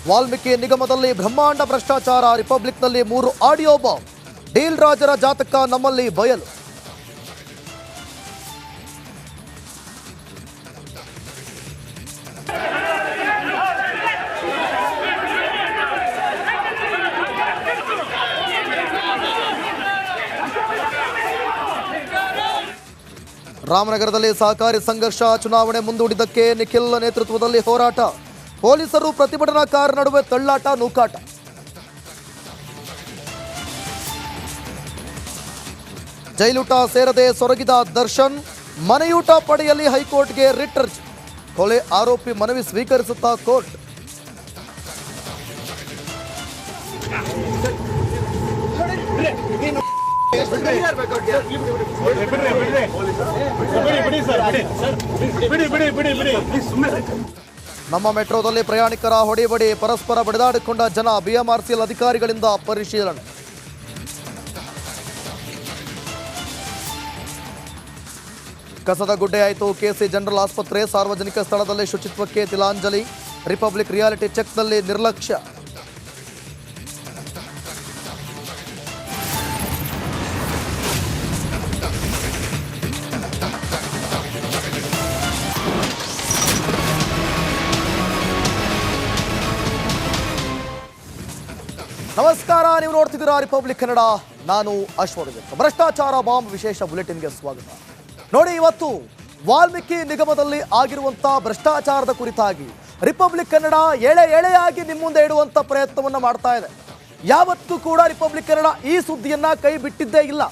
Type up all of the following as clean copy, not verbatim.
ವಾಲ್ಮೀಕಿ ನಿಗಮದಲ್ಲಿ ಬ್ರಹ್ಮಾಂಡ ಭ್ರಷ್ಟಾಚಾರ, ರಿಪಬ್ಲಿಕ್ನಲ್ಲಿ 3 ಆಡಿಯೋ ಬಾಂಬ್, ಡೀಲ್ ರಾಜರ ಜಾತಕ ನಮ್ಮಲ್ಲಿ ಬಯಲು. ರಾಮನಗರದಲ್ಲಿ ಸಹಕಾರಿ ಸಂಘರ್ಷ, ಚುನಾವಣೆ ಮುಂದೂಡಿದ್ದಕ್ಕೆ ನಿಖಿಲ್ ನೇತೃತ್ವದಲ್ಲಿ ಹೋರಾಟ, ಪೊಲೀಸರು ಪ್ರತಿಭಟನಾಕಾರರ ನಡುವೆ ತಳ್ಳಾಟ ನೂಕಾಟ. ಜೈಲೂಟ ಸೇರದೆ ಸೊರಗಿದ ದರ್ಶನ್, ಮನೆಯೂಟ ಪಡೆಯಲ್ಲಿ ಹೈಕೋರ್ಟ್ಗೆ ರಿಟ್ ಅರ್ಜಿ, ಕೊಲೆ ಆರೋಪಿ ಮನವಿ ಸ್ವೀಕರಿಸುತ್ತಾ ಕೋರ್ಟ್. ನಮ್ಮ ಮೆಟ್ರೋದಲ್ಲಿ ಪ್ರಯಾಣಿಕರ ಹೊಡೆಬಡಿ, ಪರಸ್ಪರ ಬಡಿದಾಡಿಕೊಂಡ ಜನ, ಬಿಎಂಆರ್ಸಿಎಲ್ ಅಧಿಕಾರಿಗಳಿಂದ ಪರಿಶೀಲನೆ. ಕಸದ ಗುಡ್ಡೆಯಾಯಿತು ಕೆಸಿ ಜನರಲ್ ಆಸ್ಪತ್ರೆ, ಸಾರ್ವಜನಿಕ ಸ್ಥಳದಲ್ಲಿ ಶುಚಿತ್ವಕ್ಕೆ ತಿಲಾಂಜಲಿ, ರಿಪಬ್ಲಿಕ್ ರಿಯಾಲಿಟಿ ಚೆಕ್ನಲ್ಲಿ ನಿರ್ಲಕ್ಷ್ಯ. ನಮಸ್ಕಾರ, ನೀವು ನೋಡ್ತಿದ್ದೀರಾ ರಿಪಬ್ಲಿಕ್ ಕನ್ನಡ. ನಾನು ಅಶ್ವಥ್. ಭ್ರಷ್ಟಾಚಾರ ಬಾಂಬ್ ವಿಶೇಷ ಬುಲೆಟಿನ್ಗೆ ಸ್ವಾಗತ. ನೋಡಿ, ಇವತ್ತು ವಾಲ್ಮೀಕಿ ನಿಗಮದಲ್ಲಿ ಆಗಿರುವಂಥ ಭ್ರಷ್ಟಾಚಾರದ ಕುರಿತಾಗಿ ರಿಪಬ್ಲಿಕ್ ಕನ್ನಡ ಎಳೆಯಾಗಿ ನಿಮ್ಮ ಮುಂದೆ ಇಡುವಂಥ ಪ್ರಯತ್ನವನ್ನು ಮಾಡ್ತಾ ಇದೆ. ಯಾವತ್ತೂ ಕೂಡ ರಿಪಬ್ಲಿಕ್ ಕನ್ನಡ ಈ ಸುದ್ದಿಯನ್ನು ಕೈ ಬಿಟ್ಟಿದ್ದೇ ಇಲ್ಲ.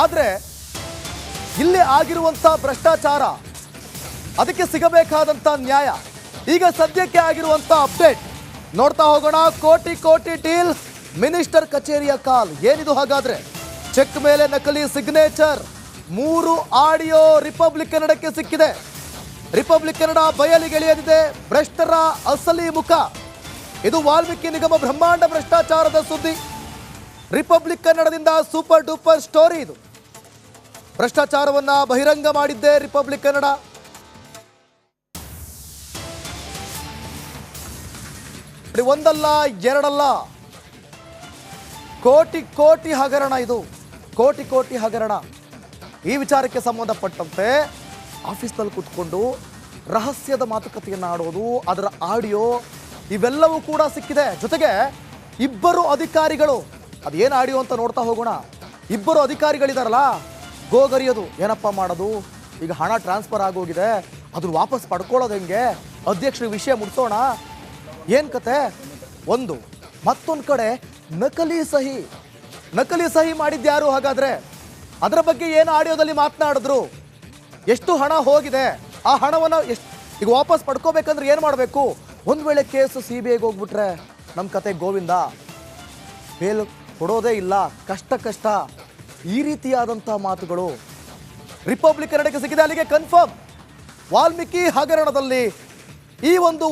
ಆದರೆ ಇಲ್ಲಿ ಆಗಿರುವಂಥ ಭ್ರಷ್ಟಾಚಾರ, ಅದಕ್ಕೆ ಸಿಗಬೇಕಾದಂಥ ನ್ಯಾಯ, ಈಗ ಸದ್ಯಕ್ಕೆ ಆಗಿರುವಂಥ ಅಪ್ಡೇಟ್ ನೋಡ್ತಾ ಹೋಗೋಣ. ಕೋಟಿ ಡೀಲ್, ಮಿನಿಸ್ಟರ್ ಕಚೇರಿಯ ಕಾಲ್. ಏನಿದು ಹಾಗಾದ್ರೆ? ಚೆಕ್ ಮೇಲೆ ನಕಲಿ ಸಿಗ್ನೇಚರ್, 3 ಆಡಿಯೋ ರಿಪಬ್ಲಿಕ್ ಕನ್ನಡಕ್ಕೆ ಸಿಕ್ಕಿದೆ. ರಿಪಬ್ಲಿಕ್ ಕನ್ನಡ ಬಯಲಿಗೆಳೆಯದಿದೆ ಭ್ರಷ್ಟರ ಅಸಲಿ ಮುಖ. ಇದು ವಾಲ್ಮೀಕಿ ನಿಗಮ ಬ್ರಹ್ಮಾಂಡ ಭ್ರಷ್ಟಾಚಾರದ ಸುದ್ದಿ. ರಿಪಬ್ಲಿಕ್ ಕನ್ನಡದಿಂದ ಸೂಪರ್ ಡೂಪರ್ ಸ್ಟೋರಿ ಇದು. ಭ್ರಷ್ಟಾಚಾರವನ್ನ ಬಹಿರಂಗ ಮಾಡಿದ್ದೆ ರಿಪಬ್ಲಿಕ್ ಕನ್ನಡ. ಒಂದಲ್ಲ ಎರಡಲ್ಲ, ಕೋಟಿ ಹಗರಣ ಇದು. ಕೋಟಿ ಹಗರಣ. ಈ ವಿಚಾರಕ್ಕೆ ಸಂಬಂಧಪಟ್ಟಂತೆ ಆಫೀಸ್ನಲ್ಲಿ ಕೂತ್ಕೊಂಡು ರಹಸ್ಯದ ಮಾತುಕತೆಯನ್ನು ಆಡೋದು, ಅದರ ಆಡಿಯೋ ಇವೆಲ್ಲವೂ ಕೂಡ ಸಿಕ್ಕಿದೆ. ಜೊತೆಗೆ ಇಬ್ಬರು ಅಧಿಕಾರಿಗಳು, ಅದೇನು ಆಡಿಯೋ ಅಂತ ನೋಡ್ತಾ ಹೋಗೋಣ. ಇಬ್ಬರು ಅಧಿಕಾರಿಗಳಿದಾರಲ್ಲ, ಗೋಗರಿಯೋದು, ಏನಪ್ಪ ಮಾಡೋದು, ಈಗ ಹಣ ಟ್ರಾನ್ಸ್ಫರ್ ಆಗೋಗಿದೆ, ಅದ್ರ ವಾಪಸ್ ಪಡ್ಕೊಳ್ಳೋದು ಹೆಂಗೆ, ಅಧ್ಯಕ್ಷರು ವಿಷಯ ಮುಟ್ಸೋಣ, ಏನು ಕತೆ. ಒಂದು ಮತ್ತೊಂದು ಕಡೆ ನಕಲಿ ಸಹಿ ಮಾಡಿದ್ಯಾರು ಹಾಗಾದ್ರೆ? ಅದರ ಬಗ್ಗೆ ಏನು ಆಡಿಯೋದಲ್ಲಿ ಮಾತನಾಡಿದ್ರು? ಎಷ್ಟು ಹಣ ಹೋಗಿದೆ? ಆ ಹಣವನ್ನು ಈಗ ವಾಪಸ್ ಪಡ್ಕೋಬೇಕಂದ್ರೆ ಏನು ಮಾಡಬೇಕು? ಒಂದು ವೇಳೆ ಕೇಸು CBIಗೆ ಹೋಗ್ಬಿಟ್ರೆ ನಮ್ಮ ಕತೆ ಗೋವಿಂದ, ಬೇಲ್ ಕೊಡೋದೇ ಇಲ್ಲ, ಕಷ್ಟ. ಈ ರೀತಿಯಾದಂಥ ಮಾತುಗಳು ರಿಪಬ್ಲಿಕ್ ಕನ್ನಡಕ್ಕೆ ಸಿಕ್ಕಿದೆ. ಅಲ್ಲಿಗೆ ಕನ್ಫರ್ಮ್, ವಾಲ್ಮೀಕಿ ಹಗರಣದಲ್ಲಿ ಈ ಒಂದು